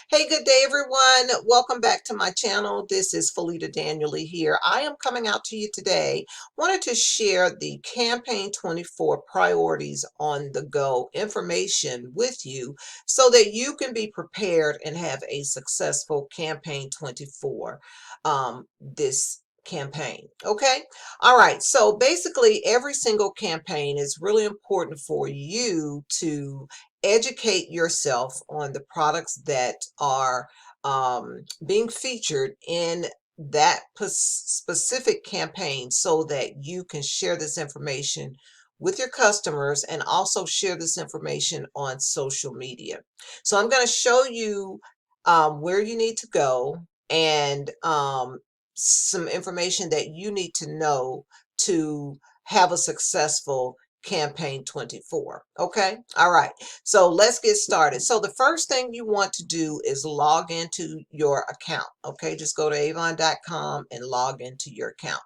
Hey, good day, everyone. Welcome back to my channel. This is Felita Daniely here. I am coming out to you today. Wanted to share the Campaign 24 priorities on the go information with you so that you can be prepared and have a successful Campaign 24 this campaign. Okay. All right. So basically, every single campaign is really important for you to educate yourself on the products that are being featured in that specific campaign so that you can share this information with your customers and also share this information on social media. So I'm going to show you where you need to go and some information that you need to know to have a successful campaign 24. Okay. All right. So let's get started. So the first thing you want to do is log into your account. Okay. Just go to avon.com and log into your account.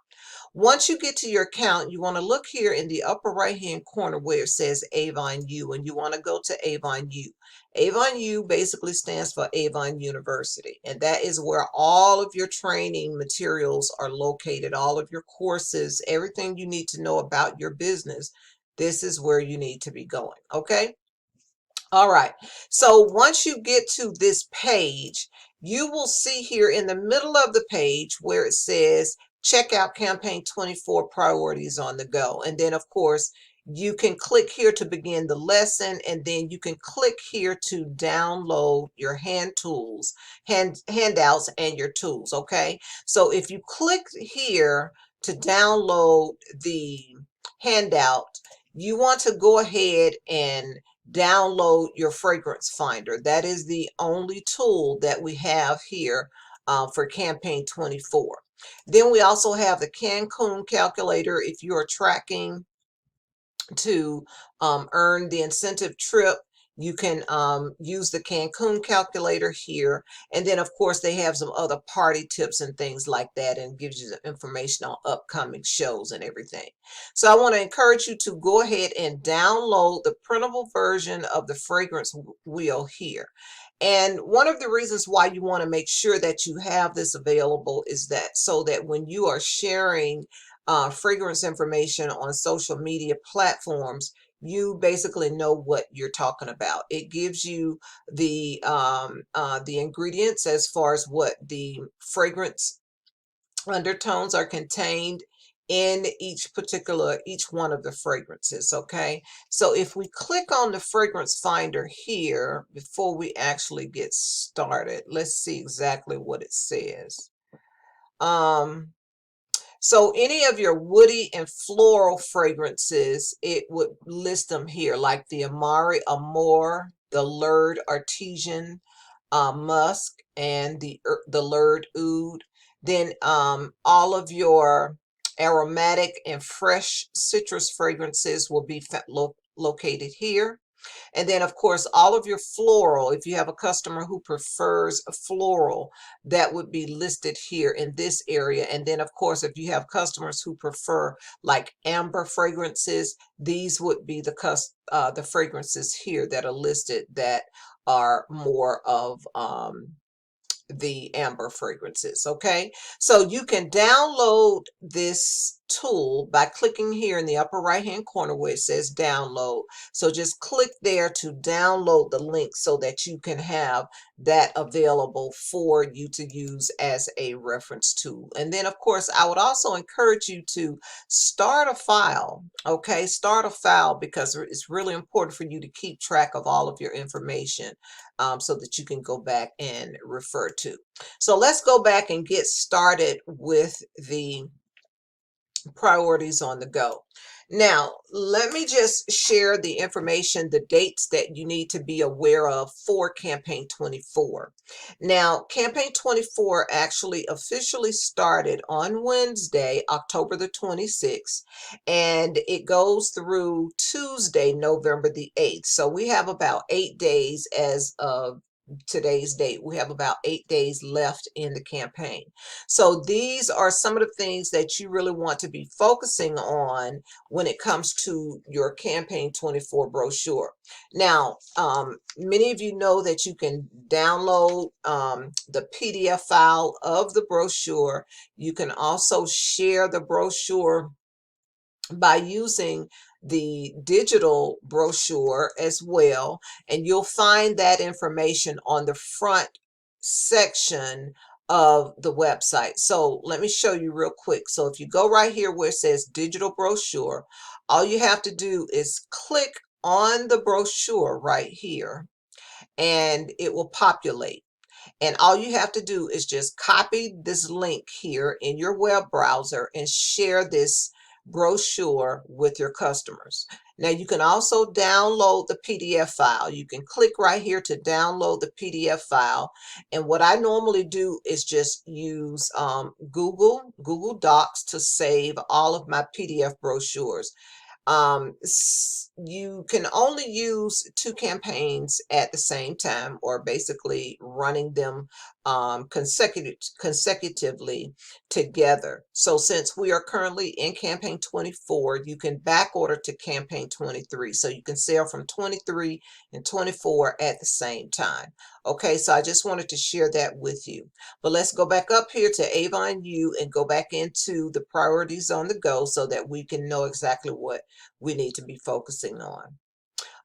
Once you get to your account, you want to look here in the upper right hand corner where it says Avon U, and you want to go to Avon U. Avon U basically stands for Avon University, and that is where all of your training materials are located, all of your courses, everything you need to know about your business. This is where you need to be going. Okay. All right. So once you get to this page, you will see here in the middle of the page where it says check out campaign 24 priorities on the go. And then of course, you can click here to begin the lesson, and then you can click here to download your handouts and your tools. Okay. So if you click here to download the handout, you want to go ahead and download your fragrance finder. That is the only tool that we have here for campaign 24. Then we also have the Cancun calculator if you are tracking to earn the incentive trip. You can use the Cancun calculator here. And then, of course, they have some other party tips and things like that, and gives you the information on upcoming shows and everything. So I want to encourage you to go ahead and download the printable version of the fragrance wheel here. And one of the reasons why you want to make sure that you have this available is that so that when you are sharing fragrance information on social media platforms, you basically know what you're talking about. It gives you the ingredients as far as what the fragrance undertones are contained in each one of the fragrances. Okay, so if we click on the fragrance finder here before we actually get started, let's see exactly what it says. So any of your woody and floral fragrances, it would list them here, like the Amari Amore, the Lured Artesian Musk, and the Lured Oud. Then all of your aromatic and fresh citrus fragrances will be located here. And then, of course, all of your floral, if you have a customer who prefers a floral, that would be listed here in this area. And then, of course, if you have customers who prefer like amber fragrances, these would be the fragrances here that are listed that are more of the amber fragrances. Okay, so you can download this tool by clicking here in the upper right hand corner where it says download. So just click there to download the link so that you can have that available for you to use as a reference tool. And then of course I would also encourage you to start a file. Okay, start a file, because it's really important for you to keep track of all of your information so that you can go back and refer to. So let's go back and get started with the priorities on the go. Now, let me just share the information, the dates that you need to be aware of for Campaign 24. Now, Campaign 24 actually officially started on Wednesday, October the 26th, and it goes through Tuesday, November the 8th. So we have about 8 days as of today's date. We have about 8 days left in the campaign. So these are some of the things that you really want to be focusing on when it comes to your campaign 24 brochure. Now, many of you know that you can download the PDF file of the brochure. You can also share the brochure by using the digital brochure as well, and you'll find that information on the front section of the website. So let me show you real quick. So if you go right here where it says digital brochure, all you have to do is click on the brochure right here and it will populate. And all you have to do is just copy this link here in your web browser and share this brochure with your customers. Now you can also download the PDF file. You can click right here to download the PDF file. And what I normally do is just use Google Docs to save all of my PDF brochures. You can only use 2 campaigns at the same time, or basically running them consecutively together. So since we are currently in campaign 24, you can back order to campaign 23. So you can sell from 23 and 24 at the same time. Okay, so I just wanted to share that with you. But let's go back up here to Avon U and go back into the priorities on the go so that we can know exactly what we need to be focusing on.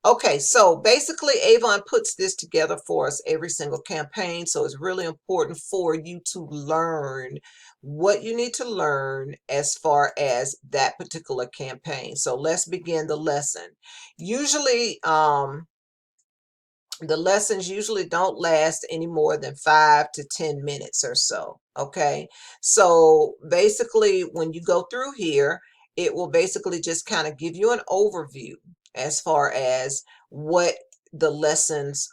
Okay, so basically Avon puts this together for us every single campaign. So it's really important for you to learn what you need to learn as far as that particular campaign. So let's begin the lesson. Usually, the lessons usually don't last any more than 5 to 10 minutes or so. Okay, so basically when you go through here, it will basically just kind of give you an overview as far as what the lessons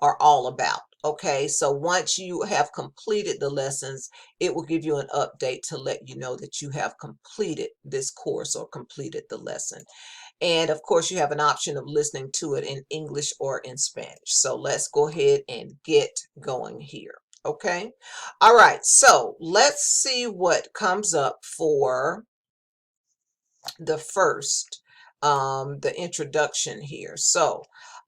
are all about. Okay, so once you have completed the lessons, it will give you an update to let you know that you have completed this course or completed the lesson. And of course, you have an option of listening to it in English or in Spanish. So let's go ahead and get going here. Okay. All right. So let's see what comes up for the first, the introduction here. So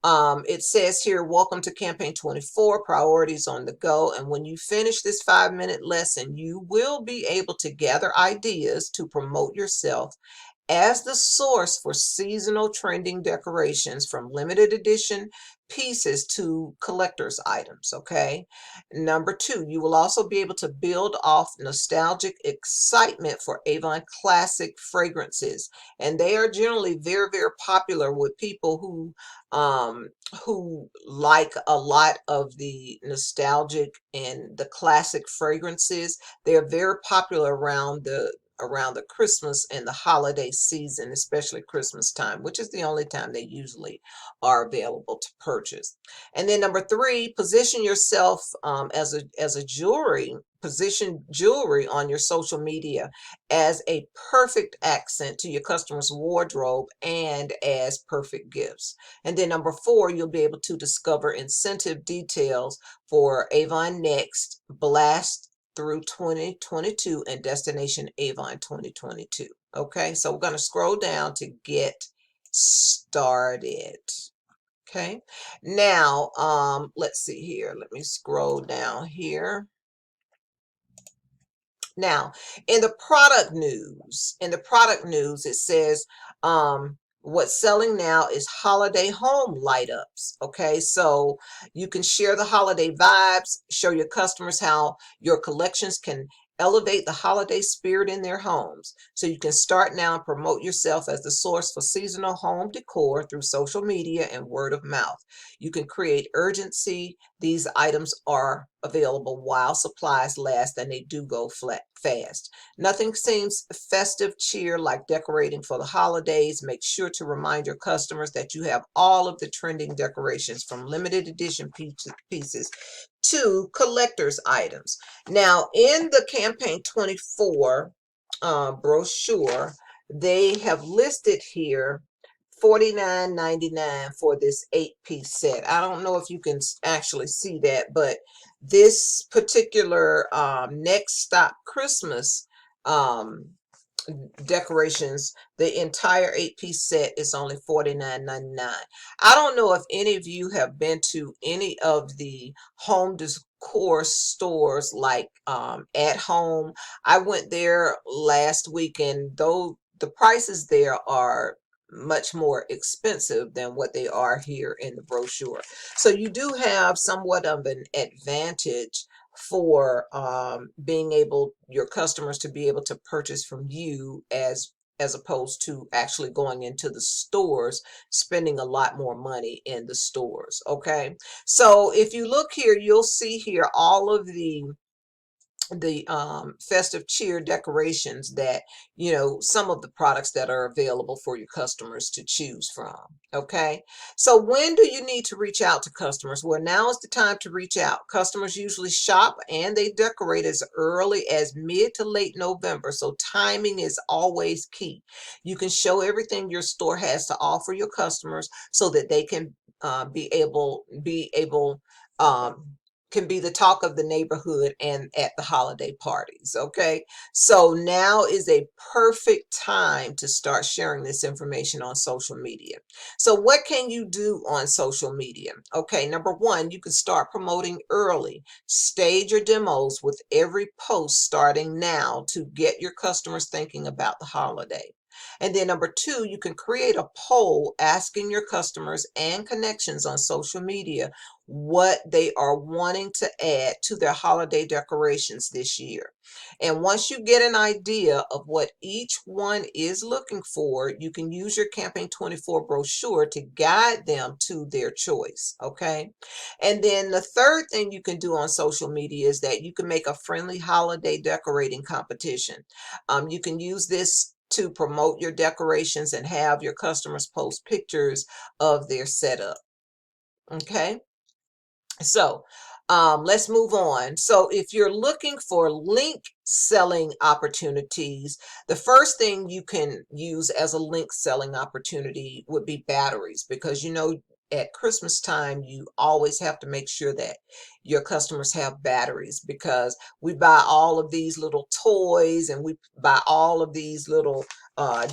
it says here, welcome to campaign 24, priorities on the go. And when you finish this 5-minute lesson, you will be able to gather ideas to promote yourself as the source for seasonal trending decorations, from limited edition pieces to collector's items. Okay. Number 2, you will also be able to build off nostalgic excitement for Avon classic fragrances, and they are generally very, very popular with people who like a lot of the nostalgic and the classic fragrances. They're very popular around the Christmas and the holiday season, especially Christmas time, which is the only time they usually are available to purchase. And then number 3, position yourself as a position jewelry on your social media as a perfect accent to your customers' wardrobe and as perfect gifts. And then number 4, you'll be able to discover incentive details for Avon Next, Blast through 2022, and Destination Avon 2022. Okay, so we're going to scroll down to get started. Okay, now let's see here. Let me scroll down here. Now, in the product news, it says what's selling now is holiday home light ups. Okay, so you can share the holiday vibes, show your customers how your collections can elevate the holiday spirit in their homes. So you can start now and promote yourself as the source for seasonal home decor through social media and word of mouth. You can create urgency. These items are available while supplies last, and they do go fast. Nothing seems festive cheer like decorating for the holidays. Make sure to remind your customers that you have all of the trending decorations, from limited edition pieces to collector's items. Now, in the campaign 24 brochure, they have listed here $49.99 for this 8-piece set. I don't know if you can actually see that, but this particular Next Stop Christmas um, decorations, the entire 8-piece set is only $49.99. I don't know if any of you have been to any of the home decor stores like At Home. I went there last week, and though the prices there are much more expensive than what they are here in the brochure. So you do have somewhat of an advantage for being able, your customers to be able to purchase from you as opposed to actually going into the stores, spending a lot more money in the stores. Okay, so if you look here, you'll see here all of the festive cheer decorations that, you know, some of the products that are available for your customers to choose from. Okay, so when do you need to reach out to customers? Well, now is the time to reach out. Customers usually shop and they decorate as early as mid to late November, so timing is always key. You can show everything your store has to offer your customers so that they can be able um, can be the talk of the neighborhood and at the holiday parties. Okay, so now is a perfect time to start sharing this information on social media. So what can you do on social media? Okay, number one, you can start promoting early. Stage your demos with every post starting now to get your customers thinking about the holiday. And then number two, you can create a poll asking your customers and connections on social media what they are wanting to add to their holiday decorations this year. And once you get an idea of what each one is looking for, you can use your Campaign 24 brochure to guide them to their choice. Okay. And then the third thing you can do on social media is that you can make a friendly holiday decorating competition. You can use this to promote your decorations and have your customers post pictures of their setup. Okay. So let's move on. So if you're looking for link selling opportunities, the first thing you can use as a link selling opportunity would be batteries, because you know at Christmas time you always have to make sure that your customers have batteries, because we buy all of these little toys and we buy all of these little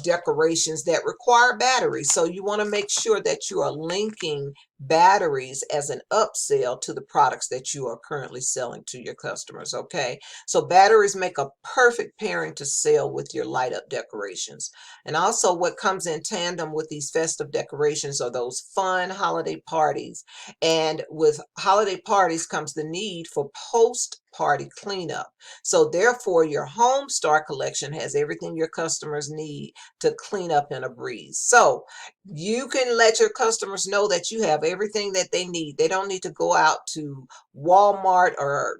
decorations that require batteries. So you want to make sure that you are linking batteries as an upsell to the products that you are currently selling to your customers. Okay, so batteries make a perfect pairing to sell with your light up decorations. And also what comes in tandem with these festive decorations are those fun holiday parties. And with holiday parties comes the need for post party cleanup. So therefore your home star collection has everything your customers need to clean up in a breeze. So you can let your customers know that you have everything that they need. They don't need to go out to Walmart or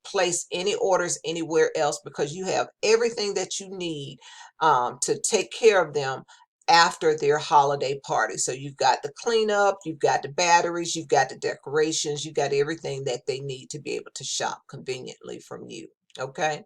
place any orders anywhere else, because you have everything that you need to take care of them after their holiday party. So you've got the cleanup, you've got the batteries, you've got the decorations, you've got everything that they need to be able to shop conveniently from you. Okay,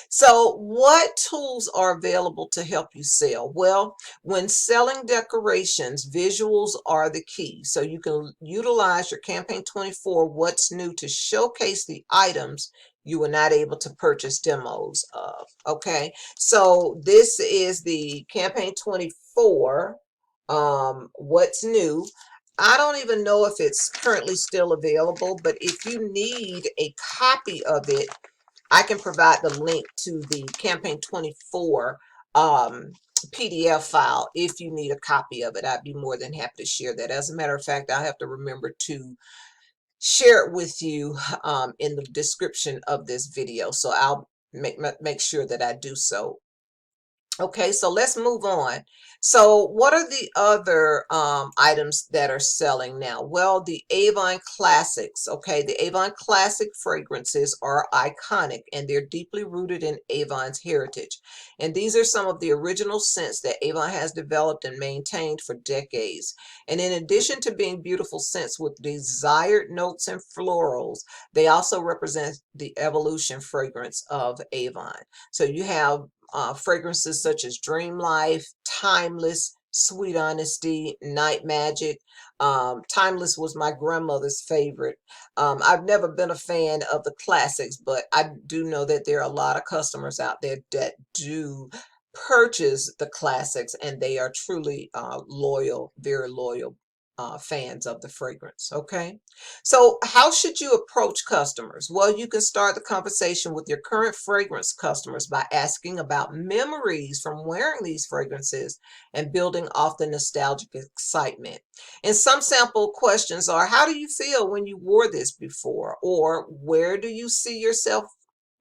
so what tools are available to help you sell? Well, when selling decorations, visuals are the key. So you can utilize your Campaign 24 What's New to showcase the items you were not able to purchase demos of. Okay, so this is the Campaign 24 What's New. I don't even know if it's currently still available, but if you need a copy of it, I can provide the link to the Campaign 24 PDF file if you need a copy of it. I'd be more than happy to share that. As a matter of fact, I have to remember to share it with you in the description of this video. So I'll make sure that I do so. Okay, so let's move on. So what are the other items that are selling now? Well, the Avon Classics. Okay, the Avon Classic fragrances are iconic and they're deeply rooted in Avon's heritage. And these are some of the original scents that Avon has developed and maintained for decades. And in addition to being beautiful scents with desired notes and florals, they also represent the evolution fragrance of Avon. So you have fragrances such as Dream Life, Timeless, Sweet Honesty, Night Magic. Timeless was my grandmother's favorite. I've never been a fan of the classics, but I do know that there are a lot of customers out there that do purchase the classics, and they are truly loyal, very loyal fans of the fragrance. Okay. So, how should you approach customers? Well, you can start the conversation with your current fragrance customers by asking about memories from wearing these fragrances and building off the nostalgic excitement. And some sample questions are, how do you feel when you wore this before? Or where do you see yourself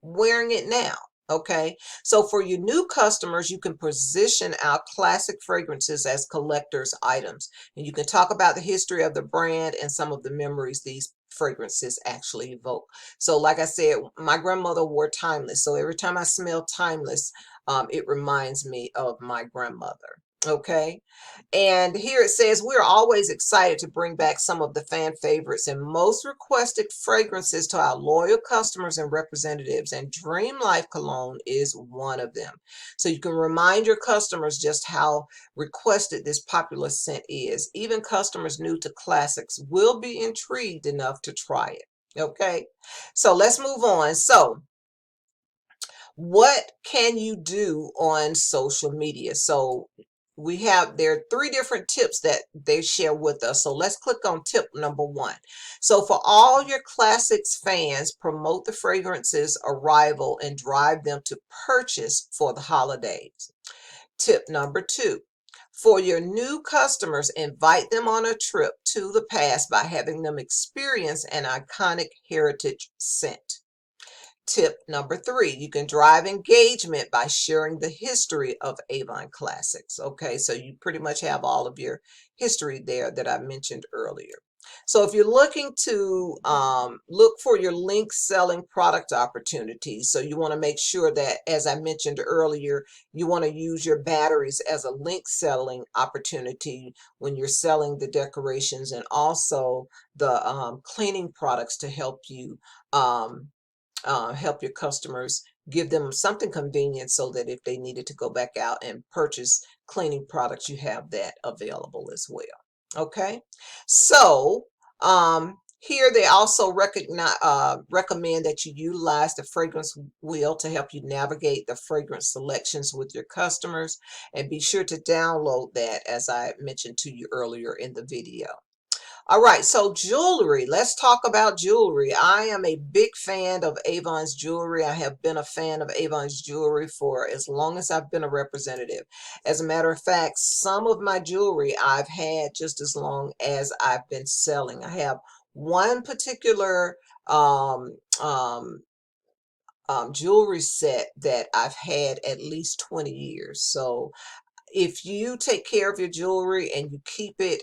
wearing it now? Okay, so for your new customers, you can position our classic fragrances as collector's items. And you can talk about the history of the brand and some of the memories these fragrances actually evoke. So, like I said, my grandmother wore Timeless. So every time I smell Timeless, it reminds me of my grandmother. Okay. And here it says, we're always excited to bring back some of the fan favorites and most requested fragrances to our loyal customers and representatives, and Dream Life Cologne is one of them. So you can remind your customers just how requested this popular scent is. Even customers new to classics will be intrigued enough to try it. Okay, so let's move on. So, what can you do on social media? So there are three different tips that they share with us. So let's click on tip number one. So for all your classics fans, promote the fragrance's arrival and drive them to purchase for the holidays. Tip number two. For your new customers, invite them on a trip to the past by having them experience an iconic heritage scent. Tip number three, you can drive engagement by sharing the history of Avon classics. Okay, so you pretty much have all of your history there that I mentioned earlier. So if you're looking to look for your link selling product opportunities, so you want to make sure that, as I mentioned earlier, you want to use your batteries as a link selling opportunity when you're selling the decorations, and also the cleaning products to help your customers, give them something convenient so that if they needed to go back out and purchase cleaning products, you have that available as well. Okay, so here they also recommend that you utilize the fragrance wheel to help you navigate the fragrance selections with your customers, and be sure to download that, as I mentioned to you earlier in the video. All right, so jewelry. Let's talk about jewelry. I am a big fan of Avon's jewelry. I have been a fan of Avon's jewelry for as long as I've been a representative. As a matter of fact, some of my jewelry I've had just as long as I've been selling. I have one particular um, um, jewelry set that I've had at least 20 years. So if you take care of your jewelry and you keep it,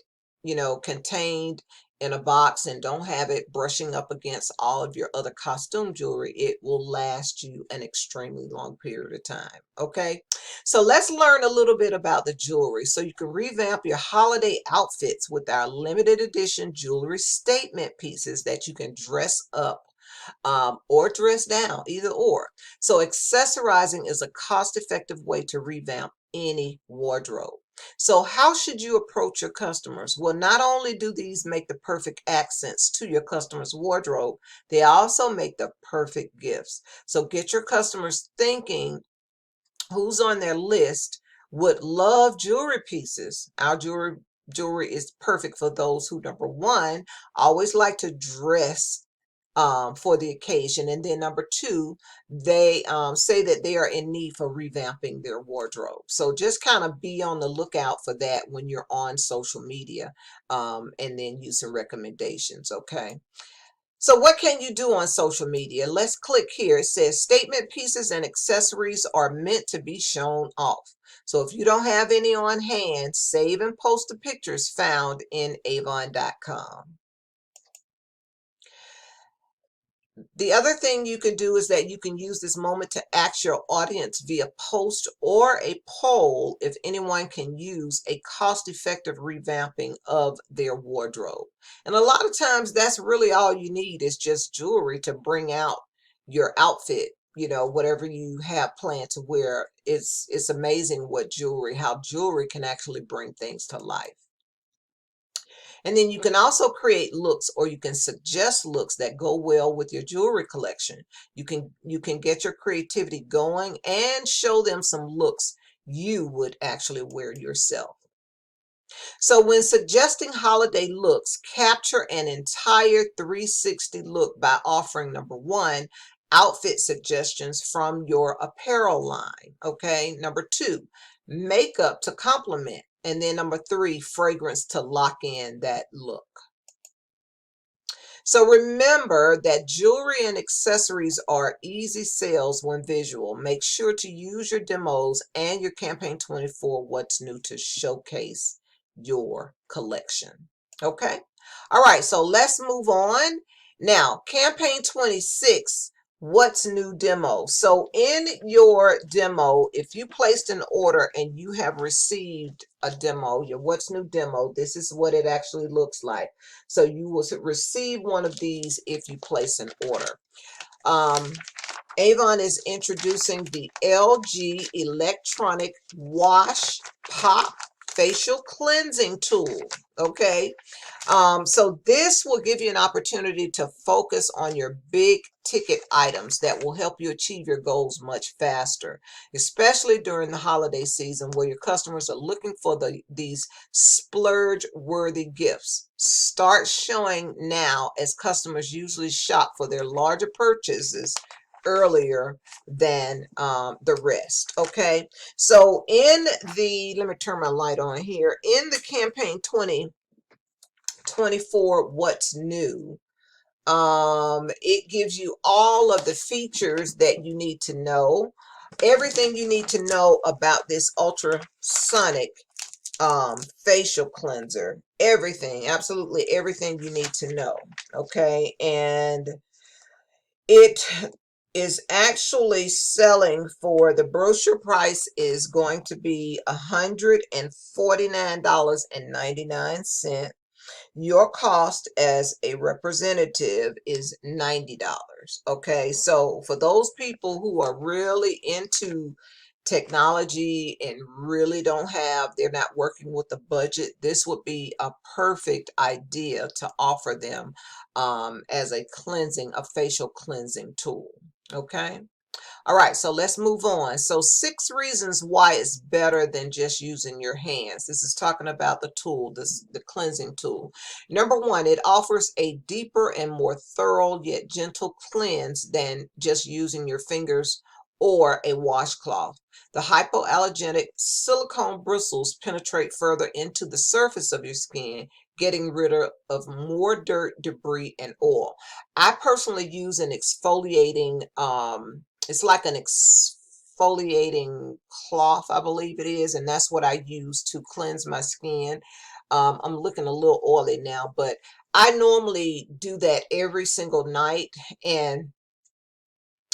contained in a box and don't have it brushing up against all of your other costume jewelry, it will last you an extremely long period of time. Okay, so let's learn a little bit about the jewelry so you can revamp your holiday outfits with our limited edition jewelry statement pieces that you can dress up or dress down, either or. So accessorizing is a cost-effective way to revamp any wardrobe. So how should you approach your customers? Well, not only do these make the perfect accents to your customer's wardrobe, they also make the perfect gifts. So get your customers thinking, who's on their list would love jewelry pieces. Our jewelry is perfect for those who, number one, always like to dress for the occasion. And then number two, they say that they are in need for revamping their wardrobe. So just kind of be on the lookout for that when you're on social media, and then use some recommendations. Okay. So what can you do on social media? Let's click here. It says statement pieces and accessories are meant to be shown off. So if you don't have any on hand, save and post the pictures found in avon.com. The other thing you can do is that you can use this moment to ask your audience via post or a poll if anyone can use a cost-effective revamping of their wardrobe. And a lot of times that's really all you need, is just jewelry to bring out your outfit you know, whatever you have planned to wear. It's amazing how jewelry can actually bring things to life. And then you can also create looks, or you can suggest looks that go well with your jewelry collection. You can get your creativity going and show them some looks you would actually wear yourself. So when suggesting holiday looks, capture an entire 360 look by offering number one, outfit suggestions from your apparel line. Okay. Number two, makeup to complement. And then number three, fragrance to lock in that look. So remember that jewelry and accessories are easy sales when visual. Make sure to use your demos and your Campaign 24 What's New to showcase your collection. Okay? All right, so let's move on. Now, Campaign 26, What's New demo. So in your demo, if you placed an order and you have received a demo, your What's New demo, this is what it actually looks like. So you will receive one of these if you place an order. Avon is introducing the LG Electronic Wash Pop Facial Cleansing Tool. Okay. So this will give you an opportunity to focus on your big ticket items that will help you achieve your goals much faster, especially during the holiday season where your customers are looking for these splurge-worthy gifts. Start showing now, as customers usually shop for their larger purchases earlier than the rest. Okay, so let me turn my light on here. In the Campaign 24 What's New, it gives you all of the features that you need to know, everything you need to know about this ultrasonic facial cleanser, everything, absolutely everything you need to know. Okay, and it is actually selling for, the brochure price is going to be $149.99. Your cost as a representative is $90. Okay, so for those people who are really into technology and really they're not working with a budget, this would be a perfect idea to offer them as a facial cleansing tool. Okay. All right, so let's move on. So 6 reasons why it's better than just using your hands. This is talking about the tool, the cleansing tool. Number one, it offers a deeper and more thorough yet gentle cleanse than just using your fingers or a washcloth. The hypoallergenic silicone bristles penetrate further into the surface of your skin, getting rid of more dirt, debris, and oil. I personally use an exfoliating it's like an exfoliating cloth, I believe it is, and that's what I use to cleanse my skin. I'm looking a little oily now, but I normally do that every single night. And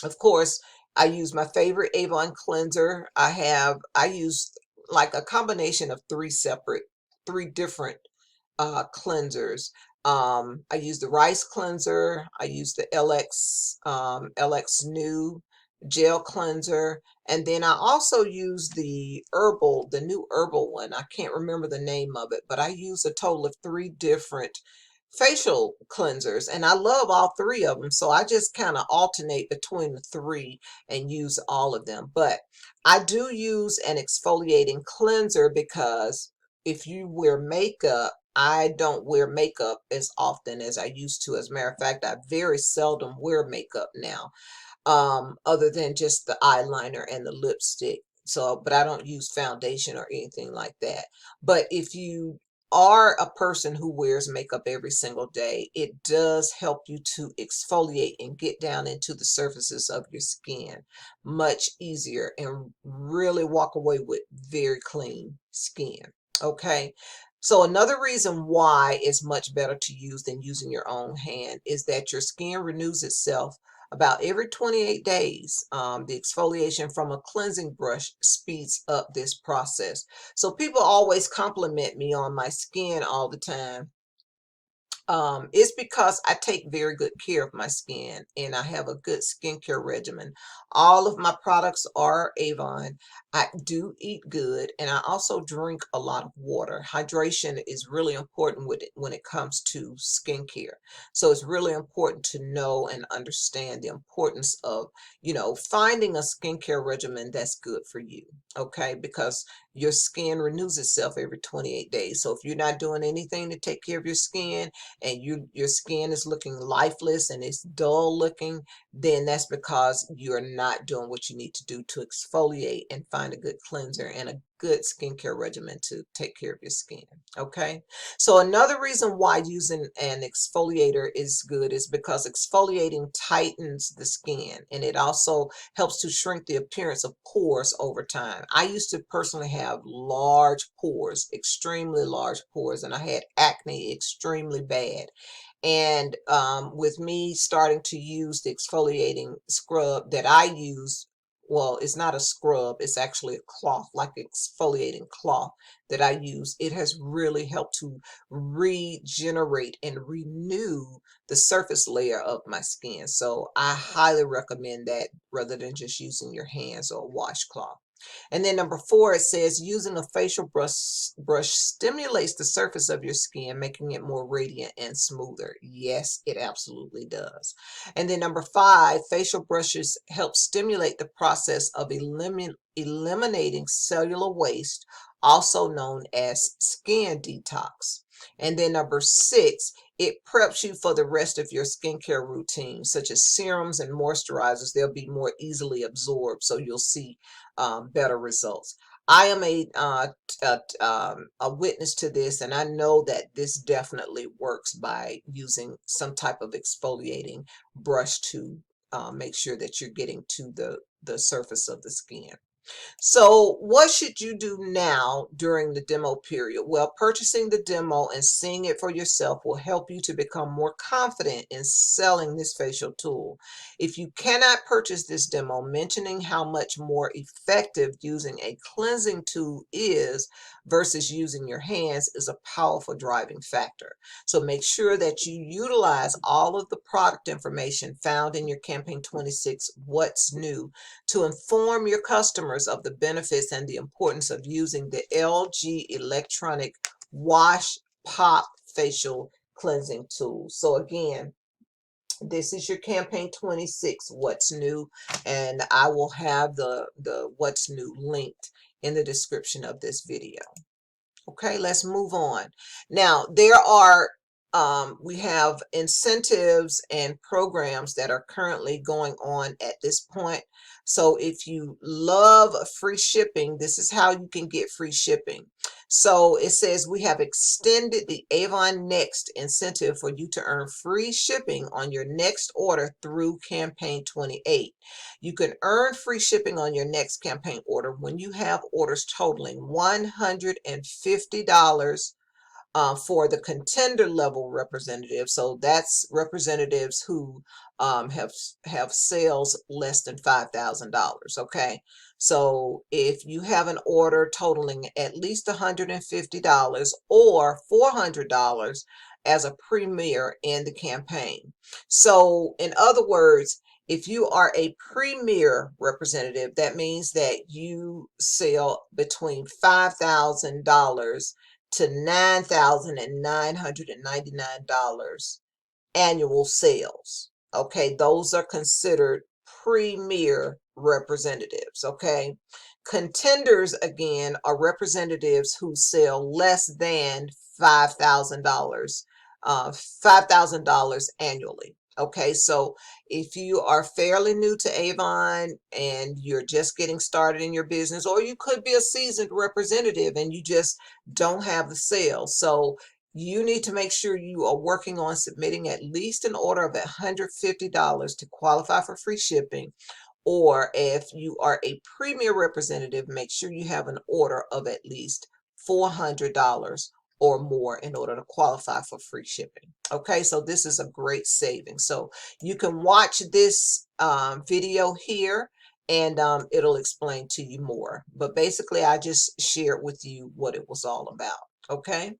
of course, I use my favorite Avon cleanser. I use like a combination of three different cleansers. I use the rice cleanser. I use the LX New gel cleanser, and then I also use the new herbal one. I can't remember the name of it, but I use a total of 3 different facial cleansers, and I love all 3 of them. So I just kind of alternate between the 3 and use all of them. But I do use an exfoliating cleanser because if you wear makeup, I don't wear makeup as often as I used to. As a matter of fact, I very seldom wear makeup now, other than just the eyeliner and the lipstick. So, but I don't use foundation or anything like that. But if you are a person who wears makeup every single day, it does help you to exfoliate and get down into the surfaces of your skin much easier and really walk away with very clean skin. Okay. So another reason why it's much better to use than using your own hand is that your skin renews itself about every 28 days. The exfoliation from a cleansing brush speeds up this process. So people always compliment me on my skin all the time. It's because I take very good care of my skin and I have a good skincare regimen. All of my products are Avon. I do eat good and I also drink a lot of water. Hydration is really important with it when it comes to skincare. So it's really important to know and understand the importance of, finding a skincare regimen that's good for you. Okay, because your skin renews itself every 28 days. So if you're not doing anything to take care of your skin, and your skin is looking lifeless and it's dull looking, then that's because you're not doing what you need to do to exfoliate and find a good cleanser and a good skincare regimen to take care of your skin. Okay, so another reason why using an exfoliator is good is because exfoliating tightens the skin and it also helps to shrink the appearance of pores over time. I used to personally have large pores, extremely large pores, and I had acne extremely bad. And with me starting to use the exfoliating scrub that I use, well, it's not a scrub, it's actually a cloth, like exfoliating cloth that I use. It has really helped to regenerate and renew the surface layer of my skin. So I highly recommend that rather than just using your hands or a washcloth. And then number 4, it says using a facial brush stimulates the surface of your skin, making it more radiant and smoother. Yes, it absolutely does. And then number 5, facial brushes help stimulate the process of eliminating cellular waste, also known as skin detox. And then number 6, it preps you for the rest of your skincare routine, such as serums and moisturizers. They'll be more easily absorbed, so you'll see better results. I am a witness to this, and I know that this definitely works by using some type of exfoliating brush to make sure that you're getting to the surface of the skin. So what should you do now during the demo period? Well, purchasing the demo and seeing it for yourself will help you to become more confident in selling this facial tool. If you cannot purchase this demo, mentioning how much more effective using a cleansing tool is versus using your hands is a powerful driving factor. So make sure that you utilize all of the product information found in your Campaign 26 What's New to inform your customers of the benefits and the importance of using the LG electronic wash pop facial cleansing tool. So again, this is your Campaign 26 What's New, and I will have the What's New linked in the description of this video. Okay, let's move on. Now, we have incentives and programs that are currently going on at this point. So if you love free shipping, this is how you can get free shipping. So it says we have extended the Avon Next incentive for you to earn free shipping on your next order through Campaign 28. You can earn free shipping on your next campaign order when you have orders totaling $150 for the contender level representatives. So that's representatives who have sales less than $5,000. Okay, so if you have an order totaling at least $150 or $400 as a premier in the campaign. So in other words, if you are a premier representative, that means that you sell between $5,000 to $9,999 annual sales. Okay, those are considered premier representatives. Okay, contenders again are representatives who sell less than $5,000, $5,000 annually. Okay, so if you are fairly new to Avon and you're just getting started in your business, or you could be a seasoned representative and you just don't have the sales, so you need to make sure you are working on submitting at least an order of $150 to qualify for free shipping. Or if you are a premier representative, make sure you have an order of at least $400 or more in order to qualify for free shipping. Okay, so this is a great saving. So you can watch this video here and it'll explain to you more. But basically, I just shared with you what it was all about. Okay.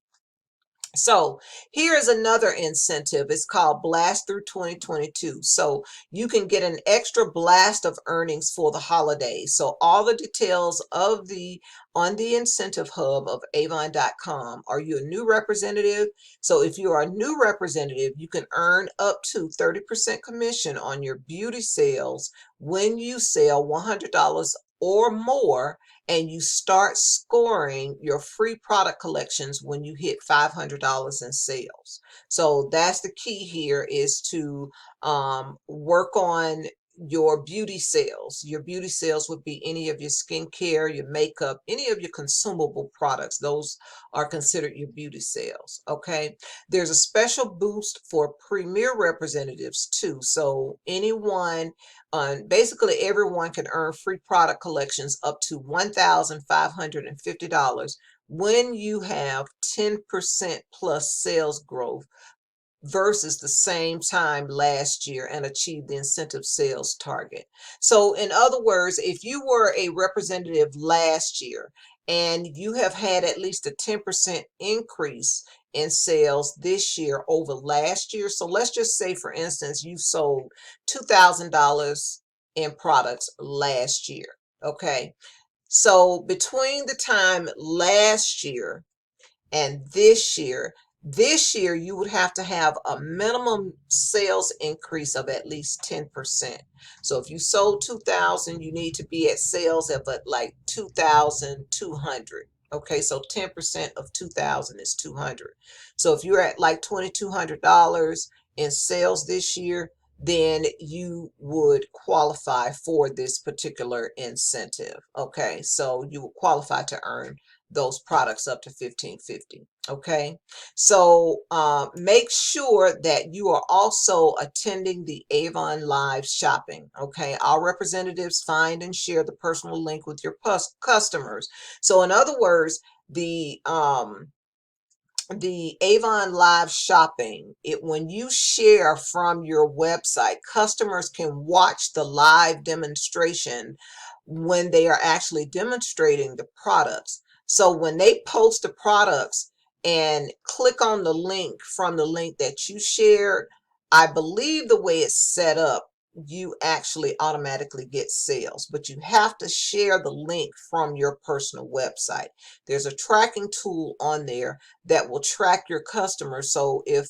So here is another incentive. It's called Blast Through 2022. So you can get an extra blast of earnings for the holidays. So all the details of the on the incentive hub of Avon.com. Are you a new representative? So if you are a new representative, you can earn up to 30% commission on your beauty sales when you sell $100 or more, and you start scoring your free product collections when you hit $500 in sales. So that's the key here, is to work on your beauty sales. Your beauty sales would be any of your skincare, your makeup, any of your consumable products. Those are considered your beauty sales. Okay. There's a special boost for premier representatives too. So anyone, basically everyone, can earn free product collections up to $1,550 when you have 10% plus sales growth versus the same time last year and achieve the incentive sales target. So in other words, if you were a representative last year and you have had at least a 10% increase in sales this year over last year, so let's just say, for instance, you sold $2,000 in products last year. Okay, so between the time last year and this year you would have to have a minimum sales increase of at least 10%. So if you sold 2,000, you need to be at sales of like 2,200. Okay, so 10% of 2,000 is 200. So if you're at like $2,200 in sales this year, then you would qualify for this particular incentive. Okay, so you will qualify to earn those products up to 1,550. Okay, so make sure that you are also attending the Avon Live shopping. Okay, our representatives find and share the personal link with your customers. So in other words, the Avon Live shopping, when you share from your website, customers can watch the live demonstration when they are actually demonstrating the products. So when they post the products and click on the link from the link that you shared, I believe the way it's set up, you actually automatically get sales, but you have to share the link from your personal website. There's a tracking tool on there that will track your customers. So if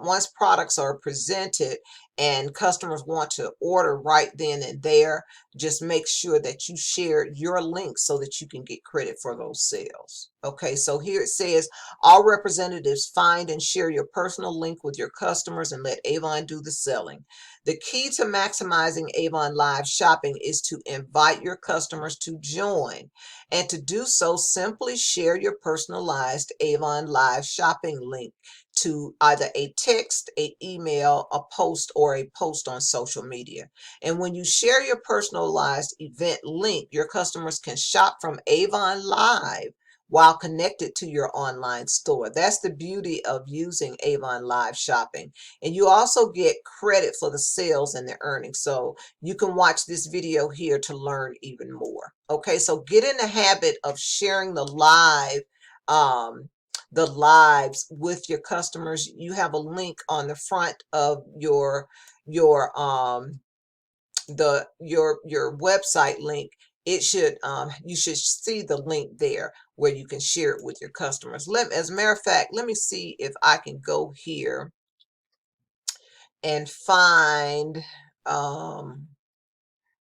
once products are presented and customers want to order right then and there, just make sure that you share your link so that you can get credit for those sales. Okay, so here it says, all representatives find and share your personal link with your customers and let Avon do the selling. The key to maximizing Avon Live shopping is to invite your customers to join. And to do so, simply share your personalized Avon Live shopping link to either a text, a email, a post, or a post on social media. And when you share your personalized event link, your customers can shop from Avon Live while connected to your online store. That's the beauty of using Avon Live shopping. And you also get credit for the sales and the earnings. So you can watch this video here to learn even more. Okay, so get in the habit of sharing the lives with your customers. You have a link on the front of your your website link. It should you should see the link there where you can share it with your customers. As a matter of fact, let me see if I can go here and find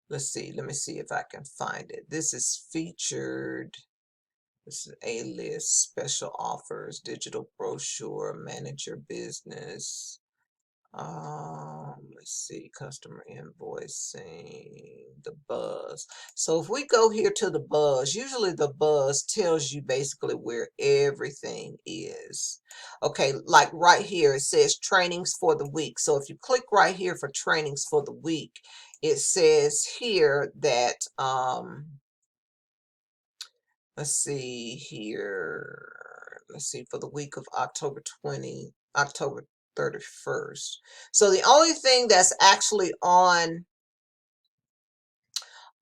let's see, let me see if I can find it. This is featured. This is a list, special offers, digital brochure, manage your business. Let's see, customer invoicing, the buzz. So if we go here to the buzz, usually the buzz tells you basically where everything is. Okay, like right here, it says trainings for the week. So if you click right here for trainings for the week, it says here that, let's see here. Let's see, for the week of October 31st. So the only thing that's actually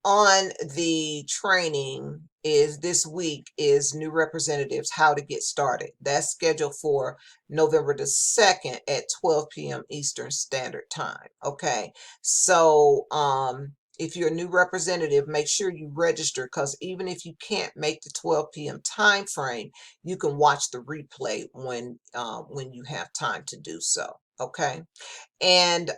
on the training is this week is new representatives, how to get started. That's scheduled for November the 2nd at 12 p.m. Eastern Standard Time. Okay. So if you're a new representative, make sure you register, because even if you can't make the 12 p.m. time frame, you can watch the replay when you have time to do so. Okay. And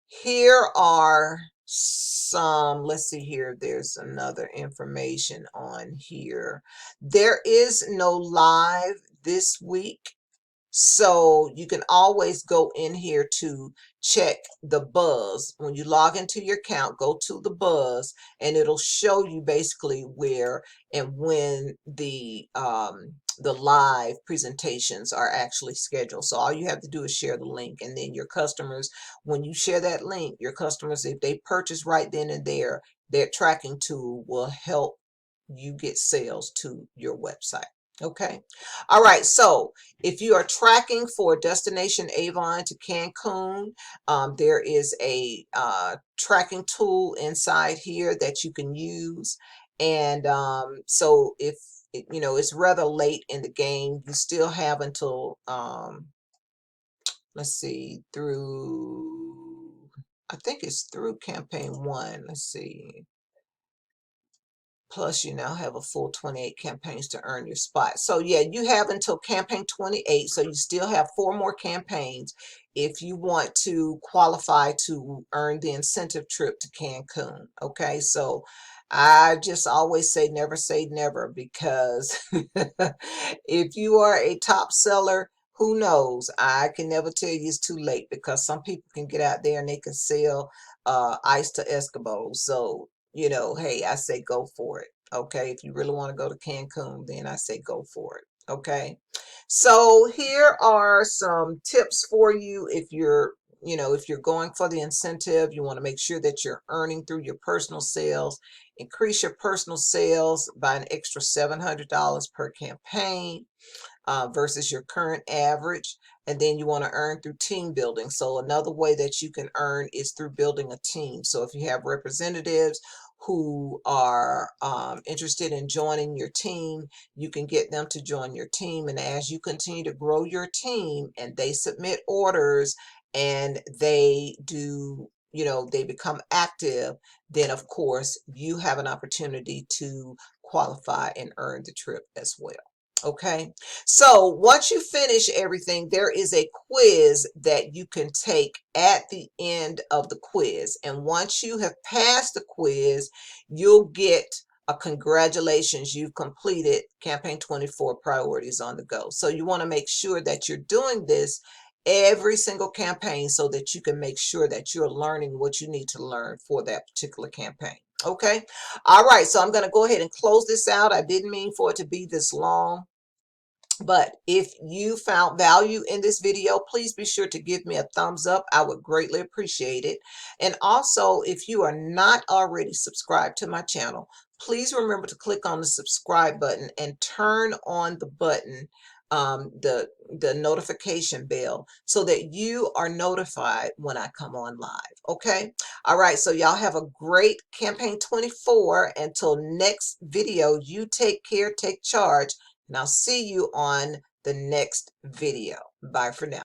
here are some, let's see here, there's another information on here. There is no live this week, so you can always go in here to check the buzz. When you log into your account, go to the buzz and it'll show you basically where and when the live presentations are actually scheduled. So all you have to do is share the link, and then your customers, when you share that link, your customers, if they purchase right then and there, their tracking tool will help you get sales to your website. Okay. All right. So if you are tracking for Destination Avon to Cancun, there is a tracking tool inside here that you can use. And so if it's rather late in the game, you still have until let's see, through, I think it's through campaign 1. Let's see. Plus, you now have a full 28 campaigns to earn your spot. So yeah, you have until campaign 28. So you still have 4 more campaigns if you want to qualify to earn the incentive trip to Cancun. Okay, so I just always say never, because if you are a top seller, who knows? I can never tell you it's too late, because some people can get out there and they can sell ice to Eskimos. So hey, I say go for it. Okay. If you really want to go to Cancun, then I say go for it. Okay. So here are some tips for you if you're going for the incentive. You want to make sure that you're earning through your personal sales. Increase your personal sales by an extra $700 per campaign versus your current average. And then you want to earn through team building. So another way that you can earn is through building a team. So if you have representatives who are interested in joining your team, you can get them to join your team. And as you continue to grow your team and they submit orders and they do, they become active, then of course you have an opportunity to qualify and earn the trip as well. Okay, so once you finish everything, there is a quiz that you can take at the end of the quiz. And once you have passed the quiz, you'll get a congratulations, you've completed Campaign 24 Priorities on the Go. So you want to make sure that you're doing this every single campaign so that you can make sure that you're learning what you need to learn for that particular campaign. Okay. All right. So I'm going to go ahead and close this out. I didn't mean for it to be this long. But if you found value in this video, please be sure to give me a thumbs up. I would greatly appreciate it. And also, if you are not already subscribed to my channel, please remember to click on the subscribe button and turn on the button, the notification bell, so that you are notified when I come on live. Okay. All right. So y'all have a great Campaign 24. Until next video, you take care, take charge. And I'll see you on the next video. Bye for now.